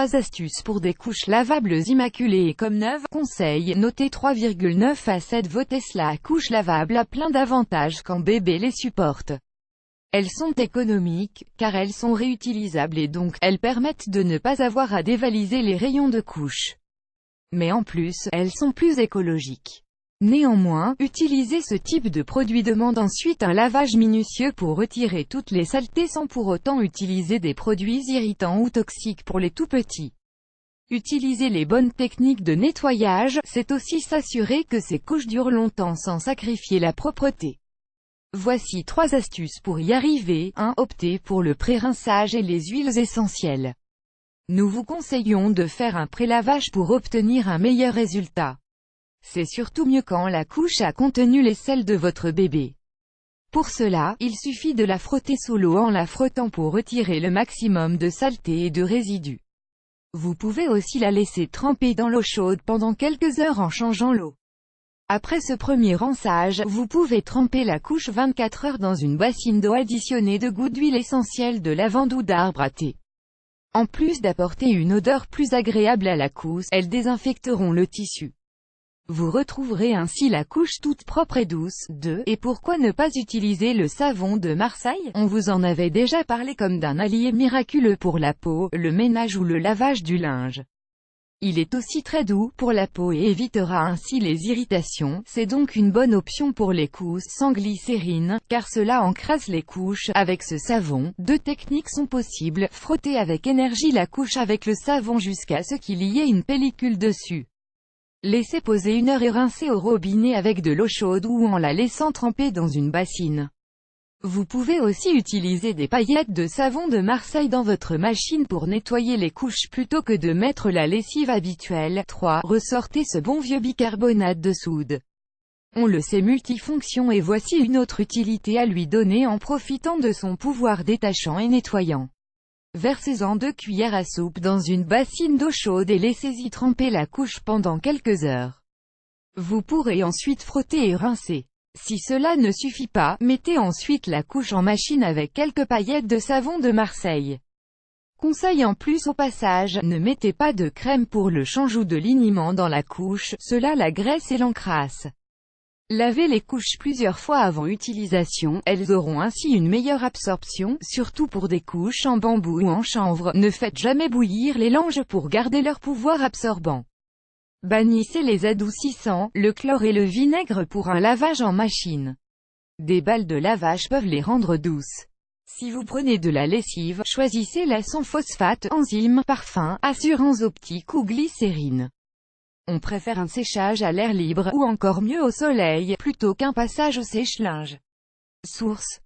3 astuces pour des couches lavables immaculées et comme neuves. Conseil, notez 3,9 à 7 vos Tesla couches lavables a plein d'avantages quand bébé les supporte. Elles sont économiques, car elles sont réutilisables et donc, elles permettent de ne pas avoir à dévaliser les rayons de couches. Mais en plus, elles sont plus écologiques. Néanmoins, utiliser ce type de produit demande ensuite un lavage minutieux pour retirer toutes les saletés sans pour autant utiliser des produits irritants ou toxiques pour les tout-petits. Utiliser les bonnes techniques de nettoyage, c'est aussi s'assurer que ces couches durent longtemps sans sacrifier la propreté. Voici 3 astuces pour y arriver. 1. Optez pour le pré-rinçage et les huiles essentielles. Nous vous conseillons de faire un pré-lavage pour obtenir un meilleur résultat. C'est surtout mieux quand la couche a contenu les selles de votre bébé. Pour cela, il suffit de la frotter sous l'eau en la frottant pour retirer le maximum de saleté et de résidus. Vous pouvez aussi la laisser tremper dans l'eau chaude pendant quelques heures en changeant l'eau. Après ce premier rinçage, vous pouvez tremper la couche 24 heures dans une bassine d'eau additionnée de gouttes d'huile essentielle de lavande ou d'arbre à thé. En plus d'apporter une odeur plus agréable à la couche, elles désinfecteront le tissu. Vous retrouverez ainsi la couche toute propre et douce. 2. Et pourquoi ne pas utiliser le savon de Marseille? On vous en avait déjà parlé comme d'un allié miraculeux pour la peau, le ménage ou le lavage du linge. Il est aussi très doux pour la peau et évitera ainsi les irritations. C'est donc une bonne option pour les couches sans glycérine, car cela encrasse les couches. Avec ce savon, 2 techniques sont possibles. Frotter avec énergie la couche avec le savon jusqu'à ce qu'il y ait une pellicule dessus. Laissez poser 1 heure et rincer au robinet avec de l'eau chaude ou en la laissant tremper dans une bassine. Vous pouvez aussi utiliser des paillettes de savon de Marseille dans votre machine pour nettoyer les couches plutôt que de mettre la lessive habituelle. 3. Ressortez ce bon vieux bicarbonate de soude. On le sait multifonction et voici une autre utilité à lui donner en profitant de son pouvoir détachant et nettoyant. Versez-en 2 cuillères à soupe dans une bassine d'eau chaude et laissez-y tremper la couche pendant quelques heures. Vous pourrez ensuite frotter et rincer. Si cela ne suffit pas, mettez ensuite la couche en machine avec quelques paillettes de savon de Marseille. Conseil en plus au passage, ne mettez pas de crème pour le change ou de liniment dans la couche, cela la graisse et l'encrasse. Lavez les couches plusieurs fois avant utilisation, elles auront ainsi une meilleure absorption, surtout pour des couches en bambou ou en chanvre. Ne faites jamais bouillir les langes pour garder leur pouvoir absorbant. Bannissez les adoucissants, le chlore et le vinaigre pour un lavage en machine. Des balles de lavage peuvent les rendre douces. Si vous prenez de la lessive, choisissez-la sans phosphate, enzymes, parfums, assurance optique ou glycérine. On préfère un séchage à l'air libre, ou encore mieux au soleil, plutôt qu'un passage au sèche-linge. Source